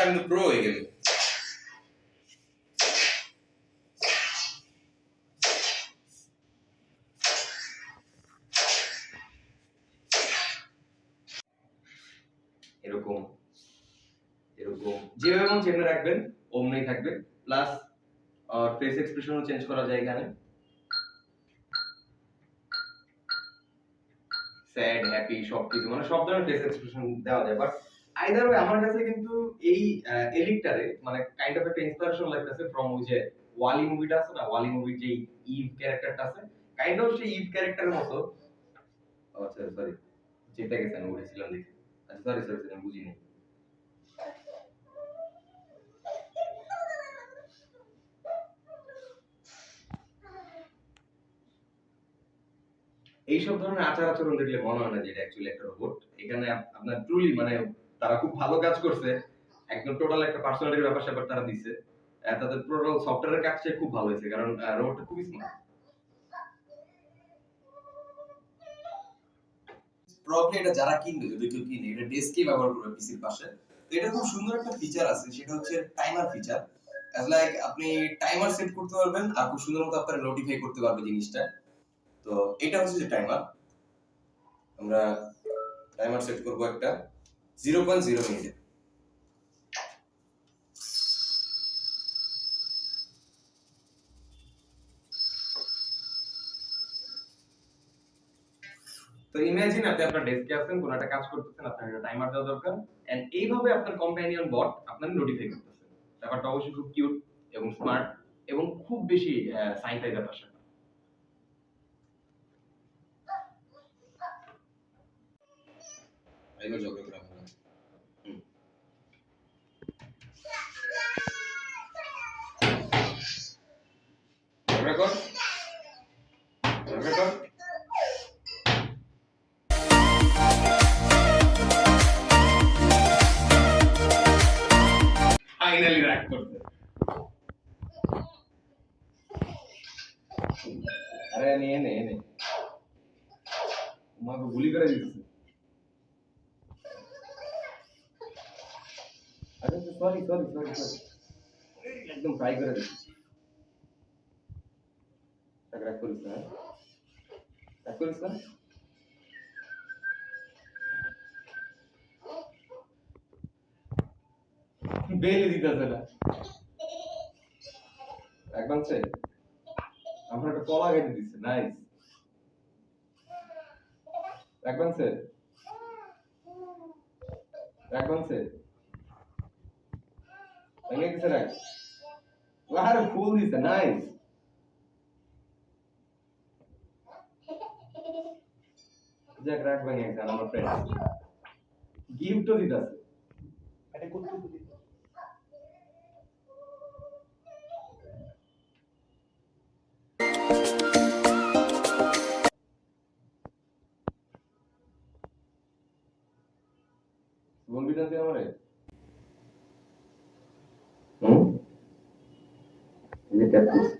কিন্তু প্রো হয়ে গেল। এরকম এরকম যেভাবে মন চেঞ্জ রাখবেন অমনি থাকবে। প্লাস ফেস এক্সপ্রেশনও চেঞ্জ করা যায় এখানে, স্যাড হ্যাপি সবকিছু মানে সব ধরনের ফেস এক্সপ্রেশন দেওয়া যায়। বাট আইদার ওয়ে আমার কাছে কিন্তু এই এলিকটারে মানে কাইন্ড অফ একটা ইন্সপিরেশন লাগতেছে ফ্রম ওই যে ওয়ালি মুভিটা আছে না, ওয়ালি মুভির যে ইভ ক্যারেক্টারটা আছে কাইন্ড অফ সেই ইভ ক্যারেক্টারের মতো। আচ্ছা সরি, যেটা গেছে আমি বলেছিলাম দেখি। আচ্ছা সরি সরি আমি বুঝিনি। এইসব ধরনের আচার আচরণ দেখলে মনে হয় না যে এটা অ্যাকচুয়ালি একটা রোবট। এখানে আপনার ট্রুলি মানে তারা খুব ভালো কাজ করছে, একদম টোটাল একটা পার্সোনালিটির ব্যাপার স্যাপার তারা দিছে। তাদের টোটাল সফটওয়্যারের কাজটা খুব ভালো হয়েছে, কারণ রোবটটা খুবই স্মার্ট। প্রবাবলি এটা যারা কিনবে, যদি কেউ কিনে, এটা ডেস্কে ব্যবহার করবে পিসির পাশে। তো এটা খুব সুন্দর একটা ফিচার আছে, সেটা হচ্ছে টাইমার ফিচার। অ্যাজ লাইক আপনি টাইমার সেট করতে পারবেন আর খুব সুন্দর মতো আপনারা নোটিফাই করতে পারবে জিনিসটা। তো এটা হচ্ছে যে টাইমার। আমরা টাইমার সেট করব একটা 0.0 মিনিটে। তো ইমাজিন আপনি আপনার ডেস্কে আছেন, কোনো একটা কাজ করতেছেন, আপনার একটা টাইমার দেওয়া দরকার, এন্ড এইভাবে আপনার কম্প্যানিয়ন বট আপনার নোটিফাই করতেছে। ব্যাপারটা অবশ্যই খুব কিউট এবং স্মার্ট এবং খুব বেশি সাইন্টিফিক ব্যাপার স্যাপার। এবার যোগ করে আমরা রেকর্ড রেকর্ড ফাইনালি রাগ করতে। আরে নিয়ে নে নে, তোমাকে গুলি করে দিতেছে। আরে সরি সরি সরি সরি, একদম ফ্রাই করে দিচ্ছি। রাগ করিস না, রাগ করিস না। বেলে দিতেছে না একদম সে আমার একটা কলা কেটে দিচ্ছে। নাইস, একদম সে একদম সে ভেঙে দিছে রাখ। আরে ফুল দিছে, নাইস। যাক রাখ ভেঙে গেছে আমার ফ্রেন্ড, গিফটও দিতেছে। এটা কত দিতে বলবি না তুই আমারে? এই যে ট্যাপ করছি।